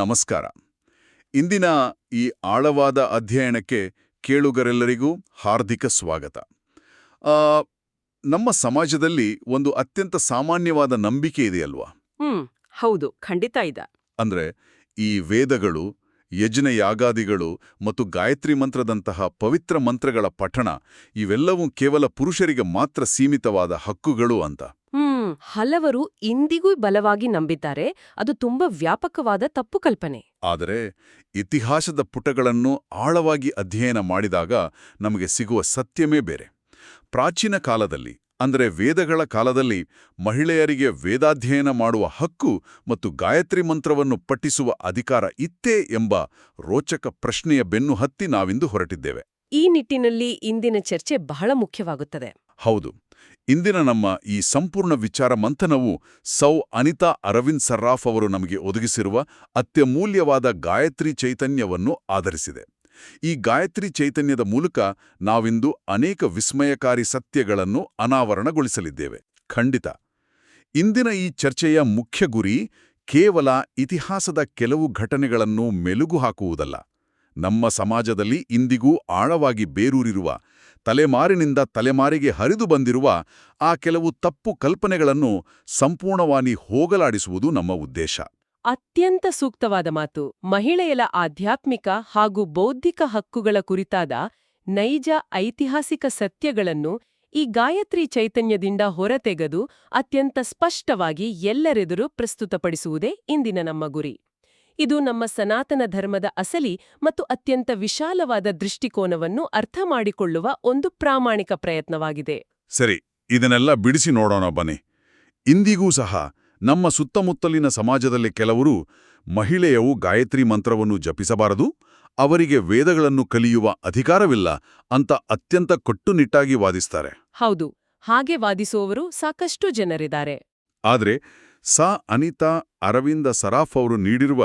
ನಮಸ್ಕಾರ. ಇಂದಿನ ಈ ಆಳವಾದ ಅಧ್ಯಯನಕ್ಕೆ ಕೇಳುಗರೆಲ್ಲರಿಗೂ ಹಾರ್ದಿಕ ಸ್ವಾಗತ. ಆ, ನಮ್ಮ ಸಮಾಜದಲ್ಲಿ ಒಂದು ಅತ್ಯಂತ ಸಾಮಾನ್ಯವಾದ ನಂಬಿಕೆ ಇದೆಯಲ್ವಾ? ಹೌದು, ಖಂಡಿತ ಇದೆ. ಅಂದ್ರೆ ಈ ವೇದಗಳು, ಯಜ್ಞಯಾಗಾದಿಗಳು ಮತ್ತು ಗಾಯತ್ರಿ ಮಂತ್ರದಂತಹ ಪವಿತ್ರ ಮಂತ್ರಗಳ ಪಠಣ ಇವೆಲ್ಲವೂ ಕೇವಲ ಪುರುಷರಿಗೆ ಮಾತ್ರ ಸೀಮಿತವಾದ ಹಕ್ಕುಗಳು ಅಂತ. ಹಲವರು ಇಂದಿಗೂ ಬಲವಾಗಿ ನಂಬಿದ್ದಾರೆ. ಅದು ತುಂಬಾ ವ್ಯಾಪಕವಾದ ತಪ್ಪು ಕಲ್ಪನೆ. ಆದರೆ ಇತಿಹಾಸದ ಪುಟಗಳನ್ನು ಆಳವಾಗಿ ಅಧ್ಯಯನ ಮಾಡಿದಾಗ ನಮಗೆ ಸಿಗುವ ಸತ್യമೇ ಬೇರೆ. ಪ್ರಾಚೀನ ಕಾಲದಲ್ಲಿ ಅಂದರೆ ವೇದಗಳ ಕಾಲದಲ್ಲಿ ಮಹಿಳೆಯರಿಗೆ ವೇದಾಧ್ಯಯನ ಮಾಡುವ ಹಕ್ಕು ಮತ್ತು ಗಾಯತ್ರಿ ಮಂತ್ರವನ್ನು ಪಠಿಸುವ ಅಧಿಕಾರ ಇತ್ತೇ ಎಂಬ ರೋಚಕ ಪ್ರಶ್ನೆಯ ಬೆನ್ನು ಹತ್ತಿ ನಾವಿಂದು ಹೊರಟಿದ್ದೇವೆ. ಈ ನಿಟ್ಟಿನಲ್ಲಿ ಇಂದಿನ ಚರ್ಚೆ ಬಹಳ ಮುಖ್ಯವಾಗುತ್ತದೆ. ಹೌದು. ಇಂದಿನ ನಮ್ಮ ಈ ಸಂಪೂರ್ಣ ವಿಚಾರ ಮಂಥನವು ಸೌ ಅನಿತಾ ಅರವಿಂದ್ ಸರ್ರಾಫ್ ಅವರು ನಮಗೆ ಒದಗಿಸಿರುವ ಅತ್ಯಮೂಲ್ಯವಾದ ಗಾಯತ್ರಿ ಚೈತನ್ಯವನ್ನು ಆಧರಿಸಿದೆ. ಈ ಗಾಯತ್ರಿ ಚೈತನ್ಯದ ಮೂಲಕ ನಾವಿಂದು ಅನೇಕ ವಿಸ್ಮಯಕಾರಿ ಸತ್ಯಗಳನ್ನು ಅನಾವರಣಗೊಳಿಸಲಿದ್ದೇವೆ. ಖಂಡಿತ. ಇಂದಿನ ಈ ಚರ್ಚೆಯ ಮುಖ್ಯ ಗುರಿ ಕೇವಲ ಇತಿಹಾಸದ ಕೆಲವು ಘಟನೆಗಳನ್ನು ಮೆಲುಗು ಹಾಕುವುದಲ್ಲ. ನಮ್ಮ ಸಮಾಜದಲ್ಲಿ ಇಂದಿಗೂ ಆಳವಾಗಿ ಬೇರೂರಿರುವ, ತಲೆಮಾರಿನಿಂದ ತಲೆಮಾರಿಗೆ ಹರಿದು ಬಂದಿರುವ ಆ ಕೆಲವು ತಪ್ಪು ಕಲ್ಪನೆಗಳನ್ನು ಸಂಪೂರ್ಣವಾಗಿ ಹೋಗಲಾಡಿಸುವುದು ನಮ್ಮ ಉದ್ದೇಶ. ಅತ್ಯಂತ ಸೂಕ್ತವಾದ ಮಾತು. ಮಹಿಳೆಯರ ಆಧ್ಯಾತ್ಮಿಕ ಹಾಗೂ ಬೌದ್ಧಿಕ ಹಕ್ಕುಗಳ ಕುರಿತಾದ ನೈಜ ಐತಿಹಾಸಿಕ ಸತ್ಯಗಳನ್ನು ಈ ಗಾಯತ್ರಿ ಚೈತನ್ಯದಿಂದ ಹೊರತೆಗೆದು ಅತ್ಯಂತ ಸ್ಪಷ್ಟವಾಗಿ ಎಲ್ಲರೆದುರು ಪ್ರಸ್ತುತಪಡಿಸುವುದೇ ಇಂದಿನ ನಮ್ಮ ಗುರಿ. ಇದು ನಮ್ಮ ಸನಾತನ ಧರ್ಮದ ಅಸಲಿ ಮತ್ತು ಅತ್ಯಂತ ವಿಶಾಲವಾದ ದೃಷ್ಟಿಕೋನವನ್ನು ಅರ್ಥ ಮಾಡಿಕೊಳ್ಳುವ ಒಂದು ಪ್ರಾಮಾಣಿಕ ಪ್ರಯತ್ನವಾಗಿದೆ. ಸರಿ, ಇದನ್ನೆಲ್ಲ ಬಿಡಿಸಿ ನೋಡೋಣ ಬನ್ನಿ. ಇಂದಿಗೂ ಸಹ ನಮ್ಮ ಸುತ್ತಮುತ್ತಲಿನ ಸಮಾಜದಲ್ಲಿ ಕೆಲವರು ಮಹಿಳೆಯವು ಗಾಯತ್ರಿ ಮಂತ್ರವನ್ನು ಜಪಿಸಬಾರದು, ಅವರಿಗೆ ವೇದಗಳನ್ನು ಕಲಿಯುವ ಅಧಿಕಾರವಿಲ್ಲ ಅಂತ ಅತ್ಯಂತ ಕಟ್ಟುನಿಟ್ಟಾಗಿ ವಾದಿಸ್ತಾರೆ. ಹೌದು, ಹಾಗೆ ವಾದಿಸುವವರು ಸಾಕಷ್ಟು ಜನರಿದ್ದಾರೆ. ಆದರೆ ಸಾ ಅನಿತಾ ಅರವಿಂದ ಸರಾಫ್ ಅವರು ನೀಡಿರುವ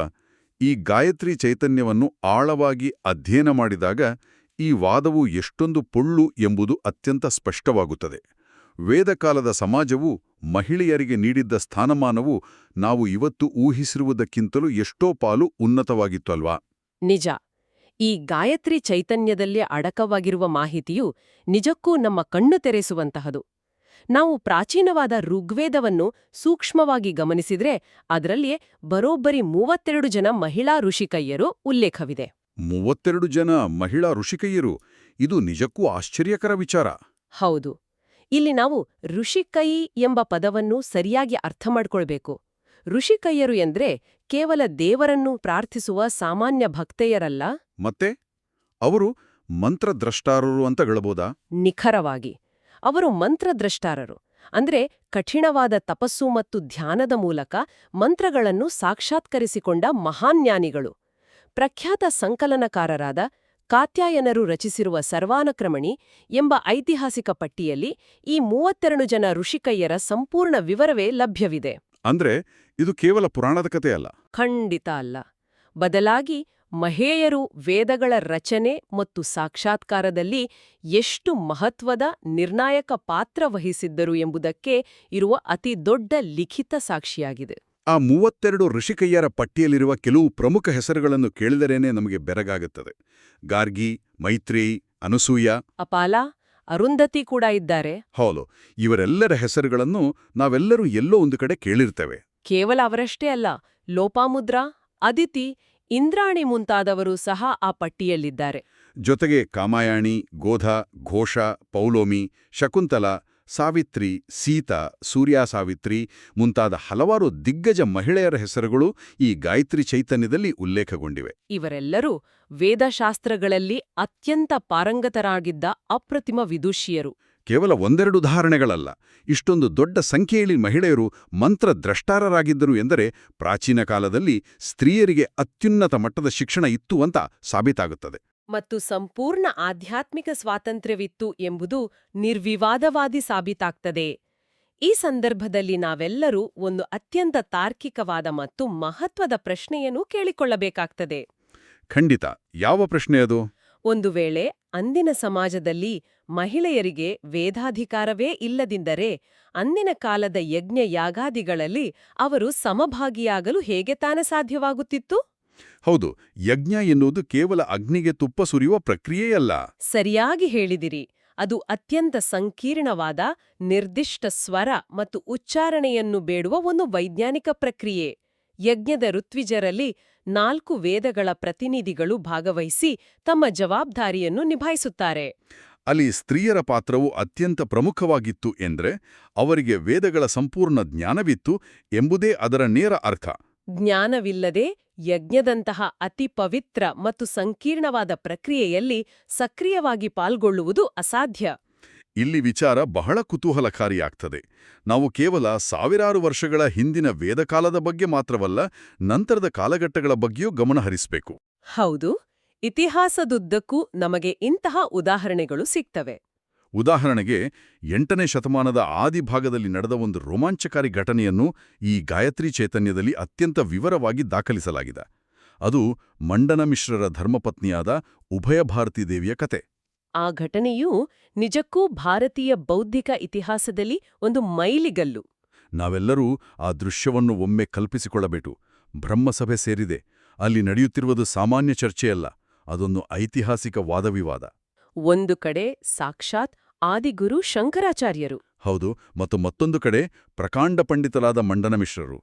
ಈ ಗಾಯತ್ರಿ ಚೈತನ್ಯವನ್ನು ಆಳವಾಗಿ ಅಧ್ಯಯನ ಮಾಡಿದಾಗ ಈ ವಾದವು ಎಷ್ಟೊಂದು ಪೊಳ್ಳು ಎಂಬುದು ಅತ್ಯಂತ ಸ್ಪಷ್ಟವಾಗುತ್ತದೆ. ವೇದಕಾಲದ ಸಮಾಜವು ಮಹಿಳೆಯರಿಗೆ ನೀಡಿದ್ದ ಸ್ಥಾನಮಾನವು ನಾವು ಇವತ್ತು ಊಹಿಸಿರುವುದಕ್ಕಿಂತಲೂ ಎಷ್ಟೋ ಪಾಲು ಉನ್ನತವಾಗಿತ್ತು ಅಲ್ವಾ? ನಿಜ. ಈ ಗಾಯತ್ರಿ ಚೈತನ್ಯದಲ್ಲಿ ಅಡಕವಾಗಿರುವ ಮಾಹಿತಿಯು ನಿಜಕ್ಕೂ ನಮ್ಮ ಕಣ್ಣು ತೆರೆಸುವಂತಹದು. ನಾವು ಪ್ರಾಚೀನವಾದ ಋಗ್ವೇದವನ್ನು ಸೂಕ್ಷ್ಮವಾಗಿ ಗಮನಿಸಿದ್ರೆ ಅದರಲ್ಲಿಯೇ ಬರೋಬ್ಬರಿ 32 ಜನ ಮಹಿಳಾ ಋಷಿಕಯ್ಯರು ಉಲ್ಲೇಖವಿದೆ. 32 ಜನ ಮಹಿಳಾ ಋಷಿಕಯ್ಯರು? ಇದು ನಿಜಕ್ಕೂ ಆಶ್ಚರ್ಯಕರ ವಿಚಾರ. ಹೌದು. ಇಲ್ಲಿ ನಾವು ಋಷಿಕೈ ಎಂಬ ಪದವನ್ನು ಸರಿಯಾಗಿ ಅರ್ಥ ಮಾಡ್ಕೊಳ್ಬೇಕು. ಋಷಿಕಯ್ಯರು ಎಂದ್ರೆ ಕೇವಲ ದೇವರನ್ನು ಪ್ರಾರ್ಥಿಸುವ ಸಾಮಾನ್ಯ ಭಕ್ತೆಯರಲ್ಲ. ಮತ್ತೆ ಅವರು ಮಂತ್ರದ್ರಷ್ಟಾರರು ಅಂತ ಹೇಳಬಹುದಾ? ನಿಖರವಾಗಿ. ಅವರು ಮಂತ್ರದ್ರಷ್ಟಾರರು. ಅಂದ್ರೆ ಕಠಿಣವಾದ ತಪಸ್ಸು ಮತ್ತು ಧ್ಯಾನದ ಮೂಲಕ ಮಂತ್ರಗಳನ್ನು ಸಾಕ್ಷಾತ್ಕರಿಸಿಕೊಂಡ ಮಹಾನ್ಯಾನಿಗಳು. ಪ್ರಖ್ಯಾತ ಸಂಕಲನಕಾರರಾದ ಕಾತ್ಯಾಯನರು ರಚಿಸಿರುವ ಸರ್ವಾನುಕ್ರಮಣಿ ಎಂಬ ಐತಿಹಾಸಿಕ ಪಟ್ಟಿಯಲ್ಲಿ ಈ 32 ಜನ ಋಷಿಕಯ್ಯರ ಸಂಪೂರ್ಣ ವಿವರವೇ ಲಭ್ಯವಿದೆ. ಅಂದ್ರೆ ಇದು ಕೇವಲ ಪುರಾಣದ ಕಥೆ ಅಲ್ಲ. ಖಂಡಿತ ಅಲ್ಲ. ಬದಲಾಗಿ ಮಹಿಳೆಯರು ವೇದಗಳ ರಚನೆ ಮತ್ತು ಸಾಕ್ಷಾತ್ಕಾರದಲ್ಲಿ ಎಷ್ಟು ಮಹತ್ವದ ನಿರ್ಣಾಯಕ ಪಾತ್ರ ವಹಿಸಿದ್ದರು ಎಂಬುದಕ್ಕೆ ಇರುವ ಅತಿ ದೊಡ್ಡ ಲಿಖಿತ ಸಾಕ್ಷಿಯಾಗಿದೆ. ಆ 32 ಋಷಿಕಯ್ಯರ ಪಟ್ಟಿಯಲ್ಲಿರುವ ಕೆಲವು ಪ್ರಮುಖ ಹೆಸರುಗಳನ್ನು ಕೇಳಿದರೇನೆ ನಮಗೆ ಬೆರಗಾಗುತ್ತದೆ. ಗಾರ್ಗಿ, ಮೈತ್ರೇಯಿ, ಅನಸೂಯ, ಅಪಾಲ, ಅರುಂಧತಿ ಕೂಡ ಇದ್ದಾರೆ. ಹೌದು, ಇವರೆಲ್ಲರ ಹೆಸರುಗಳನ್ನು ನಾವೆಲ್ಲರೂ ಎಲ್ಲೋ ಒಂದು ಕಡೆ ಕೇಳಿರ್ತೇವೆ. ಕೇವಲ ಅವರಷ್ಟೇ ಅಲ್ಲ, ಲೋಪಾಮುದ್ರಾ, ಅದಿತಿ, ಇಂದ್ರಾಣಿ ಮುಂತಾದವರು ಸಹ ಆ ಪಟ್ಟಿಯಲ್ಲಿದ್ದಾರೆ. ಜೊತೆಗೆ ಕಾಮಾಯಾಣಿ, ಗೋಧ, ಘೋಷ, ಪೌಲೋಮಿ, ಶಕುಂತಲ, ಸಾವಿತ್ರಿ, ಸೀತಾ, ಸೂರ್ಯ ಸಾವಿತ್ರಿ ಮುಂತಾದ ಹಲವಾರು ದಿಗ್ಗಜ ಮಹಿಳೆಯರ ಹೆಸರುಗಳು ಈ ಗಾಯತ್ರಿ ಚೈತನ್ಯದಲ್ಲಿ ಉಲ್ಲೇಖಗೊಂಡಿವೆ. ಇವರೆಲ್ಲರೂ ವೇದಶಾಸ್ತ್ರಗಳಲ್ಲಿ ಅತ್ಯಂತ ಪಾರಂಗತರಾಗಿದ್ದ ಅಪ್ರತಿಮ ವಿದುಷಿಯರು. ಕೇವಲ ಒಂದೆರಡು ಉದಾಹರಣೆಗಳಲ್ಲ. ಇಷ್ಟೊಂದು ದೊಡ್ಡ ಸಂಖ್ಯೆಯಲ್ಲಿ ಮಹಿಳೆಯರು ಮಂತ್ರದ್ರಷ್ಟಾರರಾಗಿದ್ದರು ಎಂದರೆ ಪ್ರಾಚೀನ ಕಾಲದಲ್ಲಿ ಸ್ತ್ರೀಯರಿಗೆ ಅತ್ಯುನ್ನತ ಮಟ್ಟದ ಶಿಕ್ಷಣ ಇತ್ತು ಅಂತ ಸಾಬೀತಾಗುತ್ತದೆ. ಮತ್ತು ಸಂಪೂರ್ಣ ಆಧ್ಯಾತ್ಮಿಕ ಸ್ವಾತಂತ್ರ್ಯವಿತ್ತು ಎಂಬುದು ನಿರ್ವಿವಾದವಾದಿ ಸಾಬೀತಾಗ್ತದೆ. ಈ ಸಂದರ್ಭದಲ್ಲಿ ನಾವೆಲ್ಲರೂ ಒಂದು ಅತ್ಯಂತ ತಾರ್ಕಿಕವಾದ ಮತ್ತು ಮಹತ್ವದ ಪ್ರಶ್ನೆಯನ್ನು ಕೇಳಿಕೊಳ್ಳಬೇಕಾಗ್ತದೆ. ಖಂಡಿತ. ಯಾವ ಪ್ರಶ್ನೆ ಅದು? ಒಂದು ವೇಳೆ ಅಂದಿನ ಸಮಾಜದಲ್ಲಿ ಮಹಿಳೆಯರಿಗೆ ವೇದಾಧಿಕಾರವೇ ಇಲ್ಲದಿದ್ದರೆ ಅಂದಿನ ಕಾಲದ ಯಜ್ಞ ಯಾಗಾದಿಗಳಲ್ಲಿ ಅವರು ಸಮಭಾಗಿಯಾಗಲು ಹೇಗೆ ತಾನೇ ಸಾಧ್ಯವಾಗುತ್ತಿತ್ತು? ಹೌದು, ಯಜ್ಞ ಎನ್ನುವುದು ಕೇವಲ ಅಗ್ನಿಗೆ ತುಪ್ಪ ಸುರಿಯುವ ಪ್ರಕ್ರಿಯೆಯಲ್ಲ. ಸರಿಯಾಗಿ ಹೇಳಿದಿರಿ. ಅದು ಅತ್ಯಂತ ಸಂಕೀರ್ಣವಾದ, ನಿರ್ದಿಷ್ಟ ಸ್ವರ ಮತ್ತು ಉಚ್ಚಾರಣೆಯನ್ನು ಬೇಡುವ ಒಂದು ವೈಜ್ಞಾನಿಕ ಪ್ರಕ್ರಿಯೆ. ಯಜ್ಞದ ಋತ್ವಿಜರಲ್ಲಿ 4 ವೇದಗಳ ಪ್ರತಿನಿಧಿಗಳು ಭಾಗವಹಿಸಿ ತಮ್ಮ ಜವಾಬ್ದಾರಿಯನ್ನು ನಿಭಾಯಿಸುತ್ತಾರೆ. ಅಲ್ಲಿ ಸ್ತ್ರೀಯರ ಪಾತ್ರವು ಅತ್ಯಂತ ಪ್ರಮುಖವಾಗಿತ್ತು ಎಂದ್ರೆ ಅವರಿಗೆ ವೇದಗಳ ಸಂಪೂರ್ಣ ಜ್ಞಾನವಿತ್ತು ಎಂಬುದೇ ಅದರ ನೇರ ಅರ್ಥ. ಜ್ಞಾನವಿಲ್ಲದೆ ಯಜ್ಞದಂತಹ ಅತಿ ಪವಿತ್ರ ಮತ್ತು ಸಂಕೀರ್ಣವಾದ ಪ್ರಕ್ರಿಯೆಯಲ್ಲಿ ಸಕ್ರಿಯವಾಗಿ ಪಾಲ್ಗೊಳ್ಳುವುದು ಅಸಾಧ್ಯ. ಇಲ್ಲಿ ವಿಚಾರ ಬಹಳ ಕುತೂಹಲಕಾರಿಯಾಗ್ತದೆ. ನಾವು ಕೇವಲ ಸಾವಿರಾರು ವರ್ಷಗಳ ಹಿಂದಿನ ವೇದಕಾಲದ ಬಗ್ಗೆ ಮಾತ್ರವಲ್ಲ, ನಂತರದ ಕಾಲಘಟ್ಟಗಳ ಬಗ್ಗೆಯೂ ಗಮನ ಹರಿಸಬೇಕು. ಹೌದು, ಇತಿಹಾಸದುದ್ದಕ್ಕೂ ನಮಗೆ ಇಂತಹ ಉದಾಹರಣೆಗಳು ಸಿಗ್ತವೆ. ಉದಾಹರಣೆಗೆ 8ನೇ ಶತಮಾನದ ಆದಿಭಾಗದಲ್ಲಿ ನಡೆದ ಒಂದು ರೋಮಾಂಚಕಾರಿ ಘಟನೆಯನ್ನು ಈ ಗಾಯತ್ರಿ ಚೈತನ್ಯದಲ್ಲಿ ಅತ್ಯಂತ ವಿವರವಾಗಿ ದಾಖಲಿಸಲಾಗಿದೆ. ಅದು ಮಂಡನ ಮಿಶ್ರರ ಧರ್ಮಪತ್ನಿಯಾದ ಉಭಯಭಾರತಿ ದೇವಿಯ ಕತೆ. ಆ ಘಟನೆಯು ನಿಜಕ್ಕೂ ಭಾರತೀಯ ಬೌದ್ಧಿಕ ಇತಿಹಾಸದಲ್ಲಿ ಒಂದು ಮೈಲಿಗಲ್ಲು. ನಾವೆಲ್ಲರೂ ಆ ದೃಶ್ಯವನ್ನು ಒಮ್ಮೆ ಕಲ್ಪಿಸಿಕೊಳ್ಳಬೇಕು. ಬ್ರಹ್ಮಸಭೆ ಸೇರಿದೆ. ಅಲ್ಲಿ ನಡೆಯುತ್ತಿರುವುದು ಸಾಮಾನ್ಯ ಚರ್ಚೆಯಲ್ಲ, ಅದೊಂದು ಐತಿಹಾಸಿಕ ವಾದವಿವಾದ. ಒಂದು ಕಡೆ ಸಾಕ್ಷಾತ್ ಆದಿಗುರು ಶಂಕರಾಚಾರ್ಯರು. ಹೌದು, ಮತ್ತು ಮತ್ತೊಂದು ಕಡೆ ಪ್ರಕಾಂಡ ಪಂಡಿತರಾದ ಮಂಡನ ಮಿಶ್ರರು.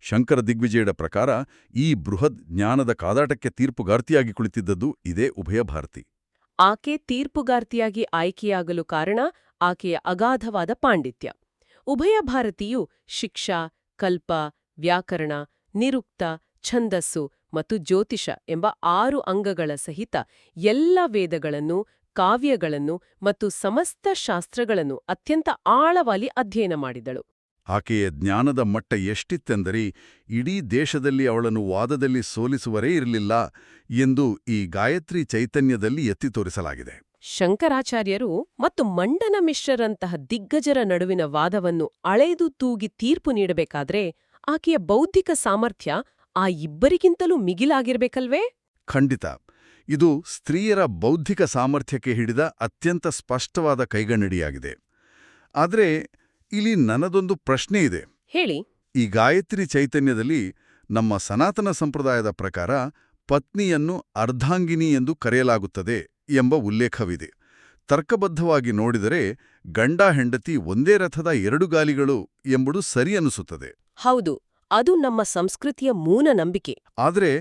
ಶಂಕರ ದಿಗ್ವಿಜಯದ ಪ್ರಕಾರ ಈ ಬೃಹತ್ ಜ್ಞಾನದ ಕಾದಾಟಕ್ಕೆ ತೀರ್ಪುಗಾರ್ತಿಯಾಗಿ ಕುಳಿತಿದ್ದದ್ದು ಇದೇ ಉಭಯಭಾರತಿ. ಆಕೆ ತೀರ್ಪುಗಾರ್ತಿಯಾಗಿ ಆಯ್ಕೆಯಾಗಲು ಕಾರಣ ಆಕೆಯ ಅಗಾಧವಾದ ಪಾಂಡಿತ್ಯ. ಉಭಯಭಾರತಿಯು ಶಿಕ್ಷಾ, ಕಲ್ಪ, ವ್ಯಾಕರಣ, ನಿರುಕ್ತ, ಛಂದಸ್ಸು ಮತ್ತು ಜ್ಯೋತಿಷ ಎಂಬ 6 ಅಂಗಗಳ ಸಹಿತ ಎಲ್ಲ ವೇದಗಳನ್ನು, ಕಾವ್ಯಗಳನ್ನು ಮತ್ತು ಸಮಸ್ತ ಶಾಸ್ತ್ರಗಳನ್ನು ಅತ್ಯಂತ ಆಳವಾಗಿ ಅಧ್ಯಯನ ಮಾಡಿದಳು. ಆಕೆಯ ಜ್ಞಾನದ ಮಟ್ಟ ಎಷ್ಟಿತ್ತೆಂದರೆ ಇಡೀ ದೇಶದಲ್ಲಿ ಅವಳನ್ನು ವಾದದಲ್ಲಿ ಸೋಲಿಸುವರೇ ಇರಲಿಲ್ಲ ಎಂದು ಈ ಗಾಯತ್ರಿ ಚೈತನ್ಯದಲ್ಲಿ ಎತ್ತಿ ತೋರಿಸಲಾಗಿದೆ. ಶಂಕರಾಚಾರ್ಯರು ಮತ್ತು ಮಂಡನ ಮಿಶ್ರರಂತಹ ದಿಗ್ಗಜರ ನಡುವಿನ ವಾದವನ್ನು ಅಳೆದು ತೂಗಿ ತೀರ್ಪು ನೀಡಬೇಕಾದ್ರೆ ಆಕೆಯ ಬೌದ್ಧಿಕ ಸಾಮರ್ಥ್ಯ ಆ ಇಬ್ಬರಿಗಿಂತಲೂ ಮಿಗಿಲಾಗಿರ್ಬೇಕಲ್ವೇ? ಖಂಡಿತ. ಇದು ಸ್ತ್ರೀಯರ ಬೌದ್ಧಿಕ ಸಾಮರ್ಥ್ಯಕ್ಕೆ ಹಿಡಿದ ಅತ್ಯಂತ ಸ್ಪಷ್ಟವಾದ ಕೈಗನ್ನಡಿಯಾಗಿದೆ. ಆದರೆ ಇಲ್ಲಿ ನನ್ನದೊಂದು ಪ್ರಶ್ನೆ ಇದೆ. ಹೇಳಿ. ಈ ಗಾಯತ್ರಿ ಚೈತನ್ಯದಲ್ಲಿ ನಮ್ಮ ಸನಾತನ ಸಂಪ್ರದಾಯದ ಪ್ರಕಾರ ಪತ್ನಿಯನ್ನು ಅರ್ಧಾಂಗಿನಿ ಎಂದು ಕರೆಯಲಾಗುತ್ತದೆ ಎಂಬ ಉಲ್ಲೇಖವಿದೆ. ತರ್ಕಬದ್ಧವಾಗಿ ನೋಡಿದರೆ ಗಂಡ ಹೆಂಡತಿ ಒಂದೇ ರಥದ 2 ಗಾಲಿಗಳು ಎಂಬುದು ಸರಿ ಅನಿಸುತ್ತದೆ. ಹೌದು, ಅದು ನಮ್ಮ ಸಂಸ್ಕೃತಿಯ ಮೂಢನಂಬಿಕೆ. ಆದರೆ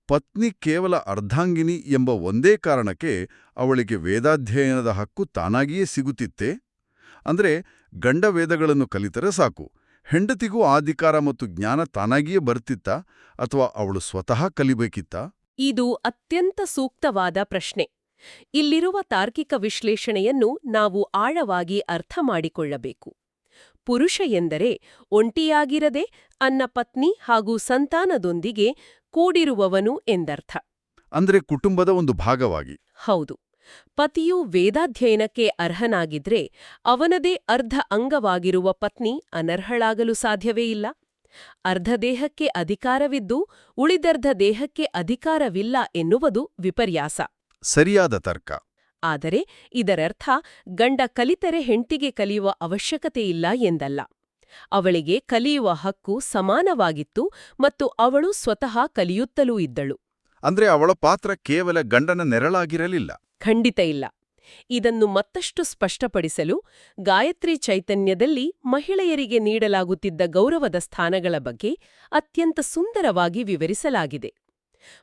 ಪತ್ನಿ ಕೇವಲ ಅರ್ಧಾಂಗಿನಿ ಎಂಬ ಒಂದೇ ಕಾರಣಕ್ಕೆ ಅವಳಿಗೆ ವೇದಾಧ್ಯಯನದ ಹಕ್ಕು ತಾನಾಗಿಯೇ ಸಿಗುತ್ತಿತ್ತೆ? ಅಂದ್ರೆ ಗಂಡ ವೇದಗಳನ್ನು ಕಲಿತರೆ ಸಾಕು, ಹೆಂಡತಿಗೂ ಅಧಿಕಾರ ಮತ್ತು ಜ್ಞಾನ ತಾನಾಗಿಯೇ ಬರ್ತಿತ್ತಾ ಅಥವಾ ಅವಳು ಸ್ವತಃ ಕಲಿಬೇಕಿತ್ತಾ? ಇದು ಅತ್ಯಂತ ಸೂಕ್ತವಾದ ಪ್ರಶ್ನೆ. ಇಲ್ಲಿರುವ ತಾರ್ಕಿಕ ವಿಶ್ಲೇಷಣೆಯನ್ನು ನಾವು ಆಳವಾಗಿ ಅರ್ಥ ಮಾಡಿಕೊಳ್ಳಬೇಕು. ಪುರುಷ ಎಂದರೆ ಒಂಟಿಯಾಗಿರದೆ ಅನ್ನ ಪತ್ನಿ ಹಾಗೂ ಸಂತಾನದೊಂದಿಗೆ ಕೂಡಿರುವವನು ಎಂದರ್ಥ. ಅಂದ್ರೆ ಕುಟುಂಬದ ಒಂದು ಭಾಗವಾಗಿ. ಹೌದು. ಪತಿಯು ವೇದಾಧ್ಯಯನಕ್ಕೆ ಅರ್ಹನಾಗಿದ್ರೆ ಅವನದೇ ಅರ್ಧ ಅಂಗವಾಗಿರುವ ಪತ್ನಿ ಅನರ್ಹಳಾಗಲು ಸಾಧ್ಯವೇ ಇಲ್ಲ. ಅರ್ಧ ದೇಹಕ್ಕೆ ಅಧಿಕಾರವಿದ್ದು ಉಳಿದರ್ಧ ದೇಹಕ್ಕೆ ಅಧಿಕಾರವಿಲ್ಲ ಎನ್ನುವುದು ವಿಪರ್ಯಾಸ. ಸರಿಯಾದ ತರ್ಕ. ಆದರೆ ಇದರರ್ಥ ಗಂಡ ಕಲಿತರೆ ಹೆಂಡತಿಗೆ ಕಲಿಯುವ ಅವಶ್ಯಕತೆಯಿಲ್ಲ ಎಂದಲ್ಲ. ಅವಳಿಗೆ ಕಲಿಯುವ ಹಕ್ಕು ಸಮಾನವಾಗಿತ್ತು ಮತ್ತು ಅವಳು ಸ್ವತಃ ಕಲಿಯುತ್ತಲೂ ಇದ್ದಳು. ಅಂದ್ರೆ ಅವಳ ಪಾತ್ರ ಕೇವಲ ಗಂಡನ ನೆರಳಾಗಿರಲಿಲ್ಲ. ಖಂಡಿತ ಇಲ್ಲ. ಇದನ್ನು ಮತ್ತಷ್ಟು ಸ್ಪಷ್ಟಪಡಿಸಲು ಗಾಯತ್ರಿ ಚೈತನ್ಯದಲ್ಲಿ ಮಹಿಳೆಯರಿಗೆ ನೀಡಲಾಗುತ್ತಿದ್ದ ಗೌರವದ ಸ್ಥಾನಗಳ ಬಗ್ಗೆ ಅತ್ಯಂತ ಸುಂದರವಾಗಿ ವಿವರಿಸಲಾಗಿದೆ.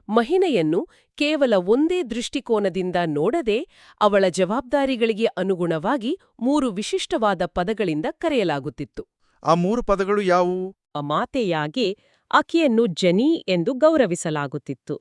ಮಹಿಳೆಯನ್ನು ಕೇವಲ ಒಂದೇ ದೃಷ್ಟಿಕೋನದಿಂದ ನೋಡದೆ ಅವಳ ಜವಾಬ್ದಾರಿಗಳಿಗೆ ಅನುಗುಣವಾಗಿ 3 ವಿಶಿಷ್ಟವಾದ ಪದಗಳಿಂದ ಕರೆಯಲಾಗುತ್ತಿತ್ತು. ಆ 3 ಪದಗಳು ಯಾವುವು? ಮಾತೆಯಾಗಿ ಆಕೆಯನ್ನು ಜನಿ ಎಂದು ಗೌರವಿಸಲಾಗುತ್ತಿತ್ತು.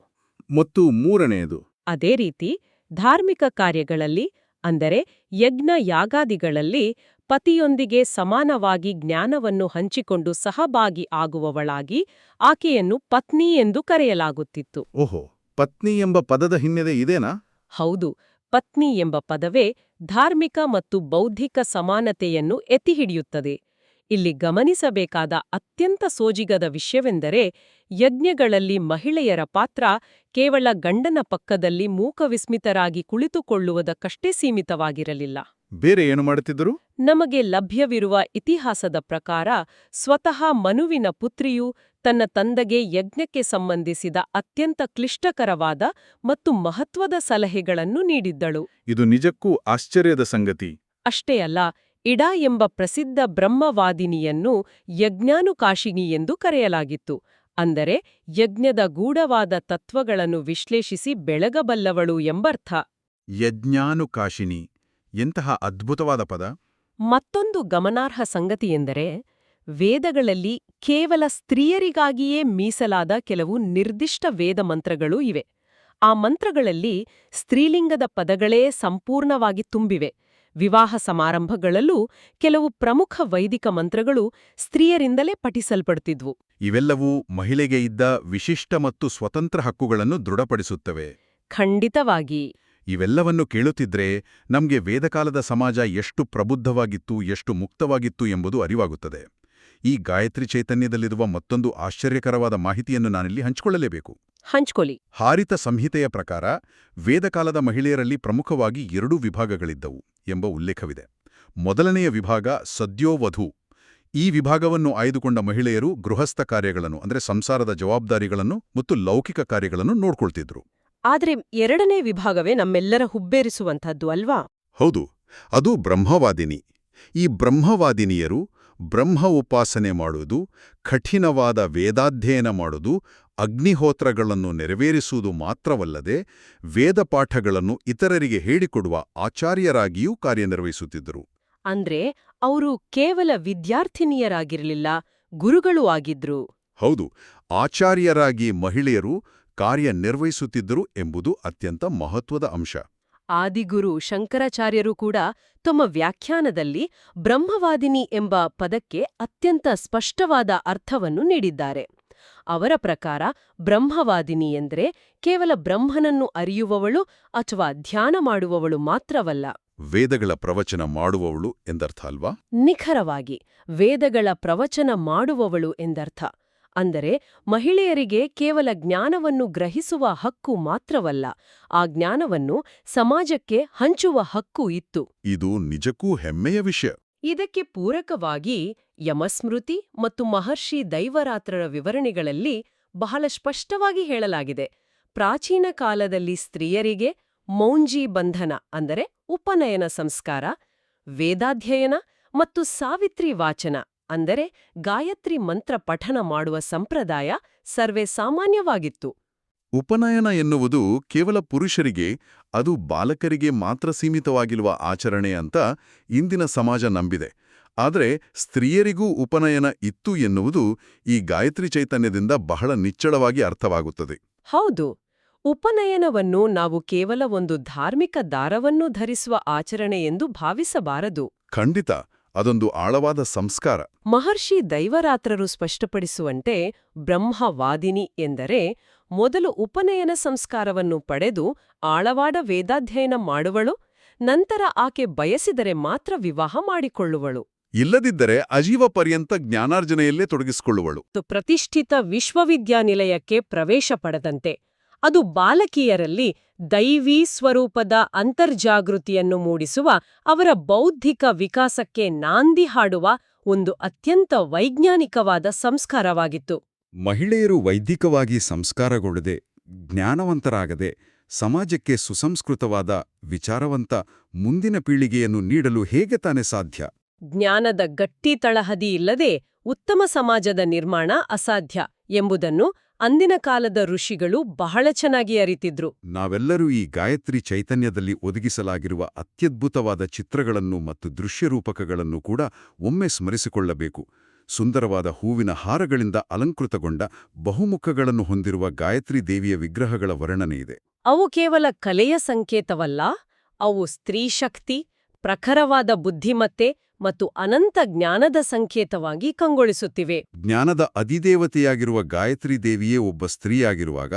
ಮತ್ತು ಮೂರನೆಯದು? ಅದೇ ರೀತಿ ಧಾರ್ಮಿಕ ಕಾರ್ಯಗಳಲ್ಲಿ, ಅಂದರೆ ಯಜ್ಞ ಯಾಗಾದಿಗಳಲ್ಲಿ ಪತಿಯೊಂದಿಗೆ ಸಮಾನವಾಗಿ ಜ್ಞಾನವನ್ನು ಹಂಚಿಕೊಂಡು ಸಹಭಾಗಿ ಆಗುವವಳಾಗಿ ಆಕೆಯನ್ನು ಪತ್ನಿ ಎಂದು ಕರೆಯಲಾಗುತ್ತಿತ್ತು. ಓಹೋ, ಪತ್ನಿ ಎಂಬ ಪದದ ಹಿನ್ನೆಲೆ ಇದೇನಾ? ಹೌದು, ಪತ್ನಿ ಎಂಬ ಪದವೇ ಧಾರ್ಮಿಕ ಮತ್ತು ಬೌದ್ಧಿಕ ಸಮಾನತೆಯನ್ನು ಎತ್ತಿಹಿಡಿಯುತ್ತದೆ. ಇಲ್ಲಿ ಗಮನಿಸಬೇಕಾದ ಅತ್ಯಂತ ಸೋಜಿಗದ ವಿಷಯವೆಂದರೆ ಯಜ್ಞಗಳಲ್ಲಿ ಮಹಿಳೆಯರ ಪಾತ್ರ ಕೇವಲ ಗಂಡನ ಪಕ್ಕದಲ್ಲಿ ಮೂಕವಿಸ್ಮಿತರಾಗಿ ಕುಳಿತುಕೊಳ್ಳುವುದಕ್ಕಷ್ಟೇ ಸೀಮಿತವಾಗಿರಲಿಲ್ಲ. ಬೇರೆ ಏನು ಮಾಡುತ್ತಿದ್ದರು? ನಮಗೆ ಲಭ್ಯವಿರುವ ಇತಿಹಾಸದ ಪ್ರಕಾರ ಸ್ವತಃ ಮನುವಿನ ಪುತ್ರಿಯೂ ತನ್ನ ತಂದೆಗೆ ಯಜ್ಞಕ್ಕೆ ಸಂಬಂಧಿಸಿದ ಅತ್ಯಂತ ಕ್ಲಿಷ್ಟಕರವಾದ ಮತ್ತು ಮಹತ್ವದ ಸಲಹೆಗಳನ್ನು ನೀಡಿದ್ದಳು. ಇದು ನಿಜಕ್ಕೂ ಆಶ್ಚರ್ಯದ ಸಂಗತಿ. ಅಷ್ಟೇ ಅಲ್ಲ, ಇಡಾ ಎಂಬ ಪ್ರಸಿದ್ಧ ಬ್ರಹ್ಮವಾದಿನಿಯನ್ನು ಯಜ್ಞಾನುಕಾಶಿನಿ ಎಂದು ಕರೆಯಲಾಗಿತ್ತು. ಅಂದರೆ ಯಜ್ಞದ ಗೂಢವಾದ ತತ್ವಗಳನ್ನು ವಿಶ್ಲೇಷಿಸಿ ಬೆಳಗಬಲ್ಲವಳು ಎಂಬರ್ಥ. ಯಜ್ಞಾನುಕಾಶಿನಿ ಎಂತಹ ಅದ್ಭುತವಾದ ಪದ. ಮತ್ತೊಂದು ಗಮನಾರ್ಹ ಸಂಗತಿಯೆಂದರೆ ವೇದಗಳಲ್ಲಿ ಕೇವಲ ಸ್ತ್ರೀಯರಿಗಾಗಿಯೇ ಮೀಸಲಾದ ಕೆಲವು ನಿರ್ದಿಷ್ಟ ವೇದ ಮಂತ್ರಗಳೂ ಇವೆ. ಆ ಮಂತ್ರಗಳಲ್ಲಿ ಸ್ತ್ರೀಲಿಂಗದ ಪದಗಳೇ ಸಂಪೂರ್ಣವಾಗಿ ತುಂಬಿವೆ. ವಿವಾಹ ಸಮಾರಂಭಗಳಲ್ಲೂ ಕೆಲವು ಪ್ರಮುಖ ವೈದಿಕ ಮಂತ್ರಗಳು ಸ್ತ್ರೀಯರಿಂದಲೇ ಪಠಿಸಲ್ಪಡ್ತಿದ್ವು. ಇವೆಲ್ಲವೂ ಮಹಿಳೆಗೆ ಇದ್ದ ವಿಶಿಷ್ಟ ಮತ್ತು ಸ್ವತಂತ್ರ ಹಕ್ಕುಗಳನ್ನು ದೃಢಪಡಿಸುತ್ತವೆ. ಖಂಡಿತವಾಗಿ. ಇವೆಲ್ಲವನ್ನು ಕೇಳುತ್ತಿದ್ರೆ ನಮ್ಗೆ ವೇದಕಾಲದ ಸಮಾಜ ಎಷ್ಟು ಪ್ರಬುದ್ಧವಾಗಿತ್ತು, ಎಷ್ಟು ಮುಕ್ತವಾಗಿತ್ತು ಎಂಬುದು ಅರಿವಾಗುತ್ತದೆ. ಈ ಗಾಯತ್ರಿ ಚೈತನ್ಯದಲ್ಲಿರುವ ಮತ್ತೊಂದು ಆಶ್ಚರ್ಯಕರವಾದ ಮಾಹಿತಿಯನ್ನು ನಾನಿಲ್ಲಿ ಹಂಚಿಕೊಳ್ಳಲೇಬೇಕು. ಹಂಚ್ಕೊಳ್ಳಿ. ಹಾರಿತ ಸಂಹಿತೆಯ ಪ್ರಕಾರ ವೇದಕಾಲದ ಮಹಿಳೆಯರಲ್ಲಿ ಪ್ರಮುಖವಾಗಿ 2 ವಿಭಾಗಗಳಿದ್ದವು ಎಂಬ ಉಲ್ಲೇಖವಿದೆ. ಮೊದಲನೆಯ ವಿಭಾಗ ಸದ್ಯೋವಧು. ಈ ವಿಭಾಗವನ್ನು ಆಯ್ದುಕೊಂಡ ಮಹಿಳೆಯರು ಗೃಹಸ್ಥ ಕಾರ್ಯಗಳನ್ನು ಅಂದರೆ ಸಂಸಾರದ ಜವಾಬ್ದಾರಿಗಳನ್ನು ಮತ್ತು ಲೌಕಿಕ ಕಾರ್ಯಗಳನ್ನು ನೋಡ್ಕೊಳ್ತಿದ್ರು. ಆದ್ರೆ ಎರಡನೇ ವಿಭಾಗವೇ ನಮ್ಮೆಲ್ಲರ ಹುಬ್ಬೇರಿಸುವಂಥದ್ದು ಅಲ್ವಾ? ಹೌದು, ಅದು ಬ್ರಹ್ಮವಾದಿನಿ. ಈ ಬ್ರಹ್ಮವಾದಿನಿಯರು ಬ್ರಹ್ಮ ಉಪಾಸನೆ ಮಾಡುವುದು, ಕಠಿಣವಾದ ವೇದಾಧ್ಯಯನ ಮಾಡುವುದು, ಅಗ್ನಿಹೋತ್ರಗಳನ್ನು ನೆರವೇರಿಸುವುದು ಮಾತ್ರವಲ್ಲದೆ ವೇದಪಾಠಗಳನ್ನು ಇತರರಿಗೆ ಹೇಳಿಕೊಡುವ ಆಚಾರ್ಯರಾಗಿಯೂ ಕಾರ್ಯನಿರ್ವಹಿಸುತ್ತಿದ್ದರು. ಅಂದ್ರೆ ಅವರು ಕೇವಲ ವಿದ್ಯಾರ್ಥಿನಿಯರಾಗಿರಲಿಲ್ಲ, ಗುರುಗಳೂ ಆಗಿದ್ರು. ಹೌದು, ಆಚಾರ್ಯರಾಗಿ ಮಹಿಳೆಯರು ಕಾರ್ಯನಿರ್ವಹಿಸುತ್ತಿದ್ದರು ಎಂಬುದು ಅತ್ಯಂತ ಮಹತ್ವದ ಅಂಶ. ಆದಿಗುರು ಶಂಕರಾಚಾರ್ಯರು ಕೂಡ ತಮ್ಮ ವ್ಯಾಖ್ಯಾನದಲ್ಲಿ ಬ್ರಹ್ಮವಾದಿನಿ ಎಂಬ ಪದಕ್ಕೆ ಅತ್ಯಂತ ಸ್ಪಷ್ಟವಾದ ಅರ್ಥವನ್ನು ನೀಡಿದ್ದಾರೆ. ಅವರ ಪ್ರಕಾರ ಬ್ರಹ್ಮವಾದಿನಿ ಎಂದರೆ ಕೇವಲ ಬ್ರಹ್ಮನನ್ನು ಅರಿಯುವವಳು ಅಥವಾ ಧ್ಯಾನ ಮಾಡುವವಳು ಮಾತ್ರವಲ್ಲ, ವೇದಗಳ ಪ್ರವಚನ ಮಾಡುವವಳು ಎಂದರ್ಥ ಅಲ್ವಾ? ನಿಖರವಾಗಿ ವೇದಗಳ ಪ್ರವಚನ ಮಾಡುವವಳು ಎಂದರ್ಥ. ಅಂದರೆ ಮಹಿಳೆಯರಿಗೆ ಕೇವಲ ಜ್ಞಾನವನ್ನು ಗ್ರಹಿಸುವ ಹಕ್ಕು ಮಾತ್ರವಲ್ಲ, ಆ ಜ್ಞಾನವನ್ನು ಸಮಾಜಕ್ಕೆ ಹಂಚುವ ಹಕ್ಕು ಇತ್ತು. ಇದು ನಿಜಕ್ಕೂ ಹೆಮ್ಮೆಯ ವಿಷಯ. ಇದಕ್ಕೆ ಪೂರಕವಾಗಿ ಯಮಸ್ಮೃತಿ ಮತ್ತು ಮಹರ್ಷಿ ದೈವರಾತ್ರರ ವಿವರಣೆಗಳಲ್ಲಿ ಬಹಳ ಸ್ಪಷ್ಟವಾಗಿ ಹೇಳಲಾಗಿದೆ. ಪ್ರಾಚೀನ ಕಾಲದಲ್ಲಿ ಸ್ತ್ರೀಯರಿಗೆ ಮೌಂಜಿ ಬಂಧನ ಅಂದರೆ ಉಪನಯನ ಸಂಸ್ಕಾರ, ವೇದಾಧ್ಯಯನ ಮತ್ತು ಸಾವಿತ್ರಿ ವಾಚನ ಅಂದರೆ ಗಾಯತ್ರಿ ಮಂತ್ರ ಪಠನ ಮಾಡುವ ಸಂಪ್ರದಾಯ ಸರ್ವೇ ಸಾಮಾನ್ಯವಾಗಿತ್ತು. ಉಪನಯನ ಎನ್ನುವುದು ಕೇವಲ ಪುರುಷರಿಗೆ, ಅದು ಬಾಲಕರಿಗೆ ಮಾತ್ರ ಸೀಮಿತವಾಗಿರುವ ಆಚರಣೆ ಅಂತ ಇಂದಿನ ಸಮಾಜ ನಂಬಿದೆ. ಆದರೆ ಸ್ತ್ರೀಯರಿಗೂ ಉಪನಯನ ಇತ್ತು ಎನ್ನುವುದು ಈ ಗಾಯತ್ರಿ ಚೈತನ್ಯದಿಂದ ಬಹಳ ನಿಚ್ಚಳವಾಗಿ ಅರ್ಥವಾಗುತ್ತದೆ. ಹೌದು, ಉಪನಯನವನ್ನು ನಾವು ಕೇವಲ ಒಂದು ಧಾರ್ಮಿಕ ದಾರವನ್ನು ಧರಿಸುವ ಆಚರಣೆ ಎಂದು ಭಾವಿಸಬಾರದು. ಖಂಡಿತ, ಅದೊಂದು ಆಳವಾದ ಸಂಸ್ಕಾರ. ಮಹರ್ಷಿ ದೈವರಾತ್ರರು ಸ್ಪಷ್ಟಪಡಿಸುವಂತೆ ಬ್ರಹ್ಮವಾದಿನಿ ಎಂದರೆ ಮೊದಲು ಉಪನಯನ ಸಂಸ್ಕಾರವನ್ನು ಪಡೆದು ಆಳವಾದ ವೇದಾಧ್ಯಯನ ಮಾಡುವಳು, ನಂತರ ಆಕೆ ಬಯಸಿದರೆ ಮಾತ್ರ ವಿವಾಹ ಮಾಡಿಕೊಳ್ಳುವಳು. ಇಲ್ಲದಿದ್ದರೆ ಅಜೀವ ಪರ್ಯಂತ ಜ್ಞಾನಾರ್ಜನೆಯಲ್ಲೇ ತೊಡಗಿಸಿಕೊಳ್ಳುವಳು. ಪ್ರತಿಷ್ಠಿತ ವಿಶ್ವವಿದ್ಯಾನಿಲಯಕ್ಕೆ ಪ್ರವೇಶ ಪಡೆದಂತೆ ಅದು ಬಾಲಕಿಯರಲ್ಲಿ ದೈವೀ ಸ್ವರೂಪದ ಅಂತರ್ಜಾಗೃತಿಯನ್ನು ಮೂಡಿಸುವ, ಅವರ ಬೌದ್ಧಿಕ ವಿಕಾಸಕ್ಕೆ ನಾಂದಿ ಹಾಡುವ ಒಂದು ಅತ್ಯಂತ ವೈಜ್ಞಾನಿಕವಾದ ಸಂಸ್ಕಾರವಾಗಿತ್ತು. ಮಹಿಳೆಯರು ವೈದಿಕವಾಗಿ ಸಂಸ್ಕಾರಗೊಳ್ಳದೆ, ಜ್ಞಾನವಂತರಾಗದೆ, ಸಮಾಜಕ್ಕೆ ಸುಸಂಸ್ಕೃತವಾದ, ವಿಚಾರವಂತ ಮುಂದಿನ ಪೀಳಿಗೆಯನ್ನು ನೀಡಲು ಹೇಗೆ ತಾನೇ ಸಾಧ್ಯ? ಜ್ಞಾನದ ಗಟ್ಟಿ ತಳಹದಿ ಇಲ್ಲದೆ ಉತ್ತಮ ಸಮಾಜದ ನಿರ್ಮಾಣ ಅಸಾಧ್ಯ ಎಂಬುದನ್ನು ಅಂದಿನ ಕಾಲದ ಋಷಿಗಳು ಬಹಳ ಚೆನ್ನಾಗಿ ಅರಿತಿದ್ರು. ನಾವೆಲ್ಲರೂ ಈ ಗಾಯತ್ರಿ ಚೈತನ್ಯದಲ್ಲಿ ಒದಗಿಸಲಾಗಿರುವ ಅತ್ಯದ್ಭುತವಾದ ಚಿತ್ರಗಳನ್ನು ಮತ್ತು ದೃಶ್ಯರೂಪಕಗಳನ್ನು ಕೂಡ ಒಮ್ಮೆ ಸ್ಮರಿಸಿಕೊಳ್ಳಬೇಕು. ಸುಂದರವಾದ ಹೂವಿನ ಹಾರಗಳಿಂದ ಅಲಂಕೃತಗೊಂಡ ಬಹುಮುಖಗಳನ್ನು ಹೊಂದಿರುವ ಗಾಯತ್ರಿ ದೇವಿಯ ವಿಗ್ರಹಗಳ ವರ್ಣನೆಯಿದೆ. ಅವು ಕೇವಲ ಕಲೆಯ ಸಂಕೇತವಲ್ಲ, ಅವು ಸ್ತ್ರೀಶಕ್ತಿ, ಪ್ರಖರವಾದ ಬುದ್ಧಿಮತ್ತೆ ಮತ್ತು ಅನಂತ ಜ್ಞಾನದ ಸಂಕೇತವಾಗಿ ಕಂಗೊಳಿಸುತ್ತಿವೆ. ಜ್ಞಾನದ ಅಧಿದೇವತೆಯಾಗಿರುವ ಗಾಯತ್ರಿ ದೇವಿಯೇ ಒಬ್ಬ ಸ್ತ್ರೀಯಾಗಿರುವಾಗ,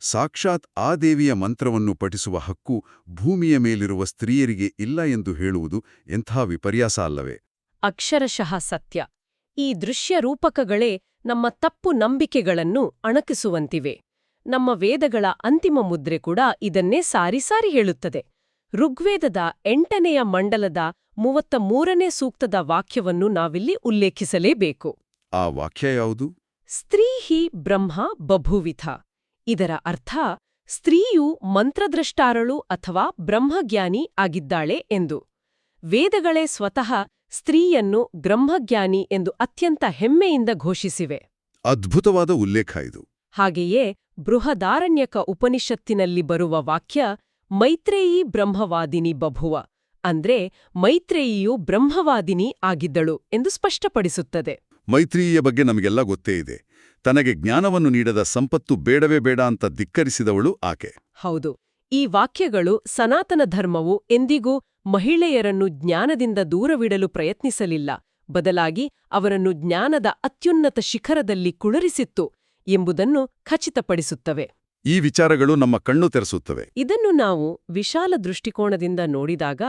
ಸಾಕ್ಷಾತ್ ಆ ದೇವಿಯ ಮಂತ್ರವನ್ನು ಪಠಿಸುವ ಹಕ್ಕು ಭೂಮಿಯ ಮೇಲಿರುವ ಸ್ತ್ರೀಯರಿಗೆ ಇಲ್ಲ ಎಂದು ಹೇಳುವುದು ಎಂಥ ವಿಪರ್ಯಾಸ ಅಲ್ಲವೇ? ಅಕ್ಷರಶಃ ಸತ್ಯ. ಈ ದೃಶ್ಯ ರೂಪಕಗಳೇ ನಮ್ಮ ತಪ್ಪು ನಂಬಿಕೆಗಳನ್ನು ಅಣಕಿಸುವಂತಿವೆ. ನಮ್ಮ ವೇದಗಳ ಅಂತಿಮ ಮುದ್ರೆ ಕೂಡ ಇದನ್ನೇ ಸಾರಿ ಸಾರಿ ಹೇಳುತ್ತದೆ. ಋಗ್ವೇದದ 8ನೇ ಮಂಡಲದ 33ನೇ ಸೂಕ್ತದ ವಾಕ್ಯವನ್ನು ನಾವಿಲ್ಲಿ ಉಲ್ಲೇಖಿಸಲೇಬೇಕು. ಆ ವಾಕ್ಯ ಯಾವುದು? ಸ್ತ್ರೀ ಹಿ ಬ್ರಹ್ಮ ಬಭೂವಿಥ. ಇದರ ಅರ್ಥ ಸ್ತ್ರೀಯು ಮಂತ್ರದ್ರಷ್ಟಾರಳು ಅಥವಾ ಬ್ರಹ್ಮಜ್ಞಾನಿ ಆಗಿದ್ದಾಳೆ ಎಂದು. ವೇದಗಳೇ ಸ್ವತಃ ಸ್ತ್ರೀಯನ್ನು ಬ್ರಹ್ಮಜ್ಞಾನಿ ಎಂದು ಅತ್ಯಂತ ಹೆಮ್ಮೆಯಿಂದ ಘೋಷಿಸಿವೆ. ಅದ್ಭುತವಾದ ಉಲ್ಲೇಖ ಇದು. ಹಾಗೆಯೇ ಬೃಹದಾರಣ್ಯಕ ಉಪನಿಷತ್ತಿನಲ್ಲಿ ಬರುವ ವಾಕ್ಯ ಮೈತ್ರೇಯಿ ಬ್ರಹ್ಮವಾದಿನಿ ಬಭುವ ಅಂದ್ರೆ ಮೈತ್ರೇಯಿಯು ಬ್ರಹ್ಮವಾದಿನಿ ಆಗಿದ್ದಳು ಎಂದು ಸ್ಪಷ್ಟಪಡಿಸುತ್ತದೆ. ಮೈತ್ರೀಯ ಬಗ್ಗೆ ನಮಗೆಲ್ಲ ಗೊತ್ತೇ ಇದೆ. ತನಗೆ ಜ್ಞಾನವನ್ನು ನೀಡದ ಸಂಪತ್ತು ಬೇಡವೇ ಬೇಡ ಅಂತ ಧಿಕ್ಕರಿಸಿದವಳು ಆಕೆ. ಹೌದು, ಈ ವಾಕ್ಯಗಳು ಸನಾತನ ಧರ್ಮವು ಎಂದಿಗೂ ಮಹಿಳೆಯರನ್ನು ಜ್ಞಾನದಿಂದ ದೂರವಿಡಲು ಪ್ರಯತ್ನಿಸಲಿಲ್ಲ, ಬದಲಾಗಿ ಅವರನ್ನು ಜ್ಞಾನದ ಅತ್ಯುನ್ನತ ಶಿಖರದಲ್ಲಿ ಕುಳ್ಳರಿಸಿತ್ತು ಎಂಬುದನ್ನು ಖಚಿತಪಡಿಸುತ್ತವೆ. ಈ ವಿಚಾರಗಳು ನಮ್ಮ ಕಣ್ಣು ತೆರೆಸುತ್ತವೆ. ಇದನ್ನು ನಾವು ವಿಶಾಲ ದೃಷ್ಟಿಕೋನದಿಂದ ನೋಡಿದಾಗ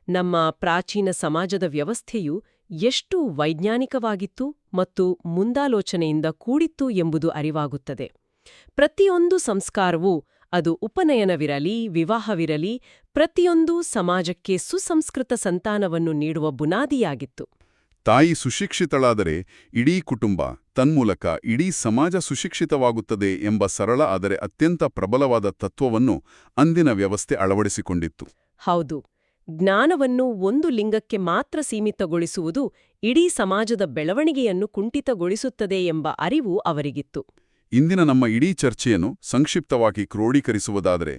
ನಮ್ಮ ಪ್ರಾಚೀನ ಸಮಾಜದ ವ್ಯವಸ್ಥೆಯು ಎಷ್ಟು ವೈಜ್ಞಾನಿಕವಾಗಿತ್ತು ಮತ್ತು ಮುಂದಾಲೋಚನೆಯಿಂದ ಕೂಡಿತ್ತು ಎಂಬುದು ಅರಿವಾಗುತ್ತದೆ. ಪ್ರತಿಯೊಂದು ಸಂಸ್ಕಾರವೂ, ಅದು ಉಪನಯನವಿರಲಿ, ವಿವಾಹವಿರಲಿ, ಪ್ರತಿಯೊಂದೂ ಸಮಾಜಕ್ಕೆ ಸುಸಂಸ್ಕೃತ ಸಂತಾನವನ್ನು ನೀಡುವ ಬುನಾದಿಯಾಗಿತ್ತು. ತಾಯಿ ಸುಶಿಕ್ಷಿತಳಾದರೆ ಇಡೀ ಕುಟುಂಬ, ತನ್ಮೂಲಕ ಇಡೀ ಸಮಾಜ ಸುಶಿಕ್ಷಿತವಾಗುತ್ತದೆ ಎಂಬ ಸರಳ ಆದರೆ ಅತ್ಯಂತ ಪ್ರಬಲವಾದ ತತ್ವವನ್ನು ಅಂದಿನ ವ್ಯವಸ್ಥೆ ಅಳವಡಿಸಿಕೊಂಡಿತ್ತು. ಹೌದು, ಜ್ಞಾನವನ್ನು ಒಂದು ಲಿಂಗಕ್ಕೆ ಮಾತ್ರ ಸೀಮಿತಗೊಳಿಸುವುದು ಇಡೀ ಸಮಾಜದ ಬೆಳವಣಿಗೆಯನ್ನು ಕುಂಠಿತಗೊಳಿಸುತ್ತದೆ ಎಂಬ ಅರಿವು ಅವರಿಗಿತ್ತು. ಇಂದಿನ ನಮ್ಮ ಇಡೀ ಚರ್ಚೆಯನ್ನು ಸಂಕ್ಷಿಪ್ತವಾಗಿ ಕ್ರೋಢೀಕರಿಸುವುದಾದರೆ,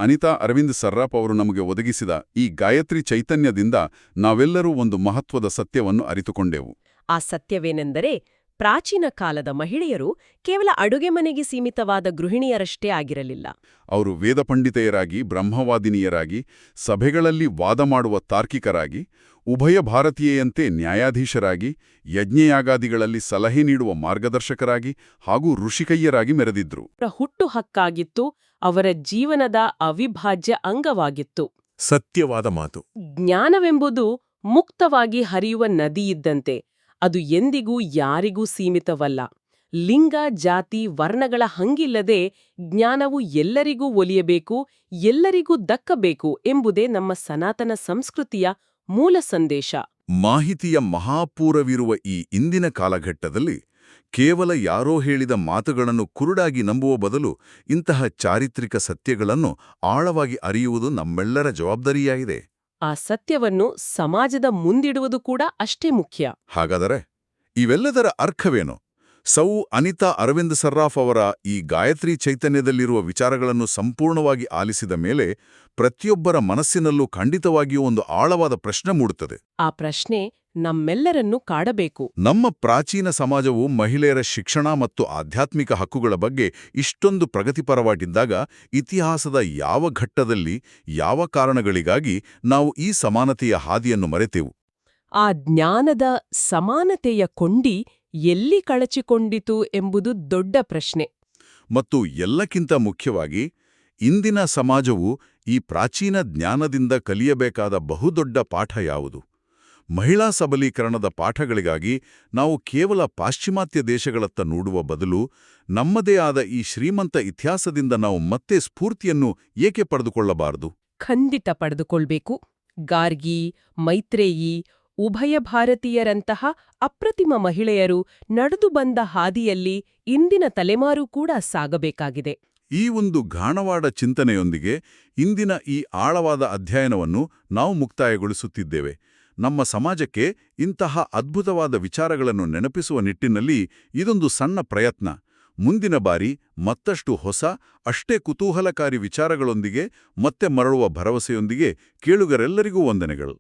ಅನಿತಾ ಅರವಿಂದ್ ಸರ್ರಾಫ್ ಅವರು ನಮಗೆ ಒದಗಿಸಿದ ಈ ಗಾಯತ್ರಿ ಚೈತನ್ಯದಿಂದ ನಾವೆಲ್ಲರೂ ಒಂದು ಮಹತ್ವದ ಸತ್ಯವನ್ನು ಅರಿತುಕೊಂಡೆವು. ಆ ಸತ್ಯವೇನೆಂದರೆ, ಪ್ರಾಚೀನ ಕಾಲದ ಮಹಿಳೆಯರು ಕೇವಲ ಅಡುಗೆ ಮನೆಗೆ ಸೀಮಿತವಾದ ಗೃಹಿಣಿಯರಷ್ಟೇ ಆಗಿರಲಿಲ್ಲ. ಅವರು ವೇದಪಂಡಿತೆಯರಾಗಿ, ಬ್ರಹ್ಮವಾದಿನಿಯರಾಗಿ, ಸಭೆಗಳಲ್ಲಿ ವಾದ ಮಾಡುವ ತಾರ್ಕಿಕರಾಗಿ, ಉಭಯ ಭಾರತೀಯೆಯಂತೆ ನ್ಯಾಯಾಧೀಶರಾಗಿ, ಯಜ್ಞಯಾಗಾದಿಗಳಲ್ಲಿ ಸಲಹೆ ನೀಡುವ ಮಾರ್ಗದರ್ಶಕರಾಗಿ ಹಾಗೂ ಋಷಿಕಯ್ಯರಾಗಿ ಮೆರೆದಿದ್ರು. ಹುಟ್ಟು ಹಕ್ಕಾಗಿತ್ತು, ಅವರ ಜೀವನದ ಅವಿಭಾಜ್ಯ ಅಂಗವಾಗಿತ್ತು. ಸತ್ಯವಾದ ಮಾತು. ಜ್ಞಾನವೆಂಬುದು ಮುಕ್ತವಾಗಿ ಹರಿಯುವ ನದಿಯಿದ್ದಂತೆ. ಅದು ಎಂದಿಗೂ ಯಾರಿಗೂ ಸೀಮಿತವಲ್ಲ. ಲಿಂಗ, ಜಾತಿ, ವರ್ಣಗಳ ಹಂಗಿಲ್ಲದೆ ಜ್ಞಾನವು ಎಲ್ಲರಿಗೂ ಒಲಿಯಬೇಕು, ಎಲ್ಲರಿಗೂ ದಕ್ಕಬೇಕು ಎಂಬುದೇ ನಮ್ಮ ಸನಾತನ ಸಂಸ್ಕೃತಿಯ ಮೂಲ ಸಂದೇಶ. ಮಾಹಿತಿಯ ಮಹಾಪೂರವಿರುವ ಈ ಇಂದಿನ ಕಾಲಘಟ್ಟದಲ್ಲಿ ಕೇವಲ ಯಾರೋ ಹೇಳಿದ ಮಾತುಗಳನ್ನು ಕುರುಡಾಗಿ ನಂಬುವ ಬದಲು ಇಂತಹ ಚಾರಿತ್ರಿಕ ಸತ್ಯಗಳನ್ನು ಆಳವಾಗಿ ಅರಿಯುವುದು ನಮ್ಮೆಲ್ಲರ ಜವಾಬ್ದಾರಿಯಾಗಿದೆ. ಆ ಸತ್ಯವನ್ನು ಸಮಾಜದ ಮುಂದಿಡುವುದು ಕೂಡ ಅಷ್ಟೇ ಮುಖ್ಯ. ಹಾಗಾದರೆ ಇವೆಲ್ಲದರ ಅರ್ಥವೇನು? ಅನಿತಾ ಅರವಿಂದ್ ಸರ್ರಾಫ್ ಅವರ ಈ ಗಾಯತ್ರಿ ಚೈತನ್ಯದಲ್ಲಿರುವ ವಿಚಾರಗಳನ್ನು ಸಂಪೂರ್ಣವಾಗಿ ಆಲಿಸಿದ ಮೇಲೆ ಪ್ರತಿಯೊಬ್ಬರ ಮನಸ್ಸಿನಲ್ಲೂ ಖಂಡಿತವಾಗಿಯೂ ಒಂದು ಆಳವಾದ ಪ್ರಶ್ನೆ ಮೂಡುತ್ತದೆ. ಆ ಪ್ರಶ್ನೆ ನಮ್ಮೆಲ್ಲರನ್ನೂ ಕಾಡಬೇಕು. ನಮ್ಮ ಪ್ರಾಚೀನ ಸಮಾಜವು ಮಹಿಳೆಯರ ಶಿಕ್ಷಣ ಮತ್ತು ಆಧ್ಯಾತ್ಮಿಕ ಹಕ್ಕುಗಳ ಬಗ್ಗೆ ಇಷ್ಟೊಂದು ಪ್ರಗತಿಪರವಾಗಿದ್ದಾಗ ಇತಿಹಾಸದ ಯಾವ ಘಟ್ಟದಲ್ಲಿ, ಯಾವ ಕಾರಣಗಳಿಗಾಗಿ ನಾವು ಈ ಸಮಾನತೆಯ ಹಾದಿಯನ್ನು ಮರೆತೆವು? ಆ ಜ್ಞಾನದ ಸಮಾನತೆಯ ಕೊಂಡಿ ಎಲ್ಲಿ ಕಳಚಿಕೊಂಡಿತು ಎಂಬುದು ದೊಡ್ಡ ಪ್ರಶ್ನೆ. ಮತ್ತು ಎಲ್ಲಕ್ಕಿಂತ ಮುಖ್ಯವಾಗಿ, ಇಂದಿನ ಸಮಾಜವು ಈ ಪ್ರಾಚೀನ ಜ್ಞಾನದಿಂದ ಕಲಿಯಬೇಕಾದ ಬಹುದೊಡ್ಡ ಪಾಠ ಯಾವುದು? ಮಹಿಳಾ ಸಬಲೀಕರಣದ ಪಾಠಗಳಿಗಾಗಿ ನಾವು ಕೇವಲ ಪಾಶ್ಚಿಮಾತ್ಯ ದೇಶಗಳತ್ತ ನೋಡುವ ಬದಲು ನಮ್ಮದೇ ಆದ ಈ ಶ್ರೀಮಂತ ಇತಿಹಾಸದಿಂದ ನಾವು ಮತ್ತೆ ಸ್ಫೂರ್ತಿಯನ್ನು ಏಕೆ ಪಡೆದುಕೊಳ್ಳಬಾರದು? ಖಂಡಿತ ಪಡೆದುಕೊಳ್ಬೇಕು. ಗಾರ್ಗಿ, ಮೈತ್ರೇಯಿ, ಉಭಯ ಭಾರತೀಯರಂತಹ ಅಪ್ರತಿಮ ಮಹಿಳೆಯರು ನಡೆದು ಬಂದ ಹಾದಿಯಲ್ಲಿ ಇಂದಿನ ತಲೆಮಾರು ಕೂಡ ಸಾಗಬೇಕಾಗಿದೆ. ಈ ಒಂದು ಗಾಢವಾದ ಚಿಂತನೆಯೊಂದಿಗೆ ಇಂದಿನ ಈ ಆಳವಾದ ಅಧ್ಯಯನವನ್ನು ನಾವು ಮುಕ್ತಾಯಗೊಳಿಸುತ್ತಿದ್ದೇವೆ. ನಮ್ಮ ಸಮಾಜಕ್ಕೆ ಇಂತಹ ಅದ್ಭುತವಾದ ವಿಚಾರಗಳನ್ನು ನೆನಪಿಸುವ ನಿಟ್ಟಿನಲ್ಲಿ ಇದೊಂದು ಸಣ್ಣ ಪ್ರಯತ್ನ. ಮುಂದಿನ ಬಾರಿ ಮತ್ತಷ್ಟು ಹೊಸ, ಅಷ್ಟೇ ಕುತೂಹಲಕಾರಿ ವಿಚಾರಗಳೊಂದಿಗೆ ಮತ್ತೆ ಮರಳುವ ಭರವಸೆಯೊಂದಿಗೆ ಕೇಳುಗರೆಲ್ಲರಿಗೂ ವಂದನೆಗಳು.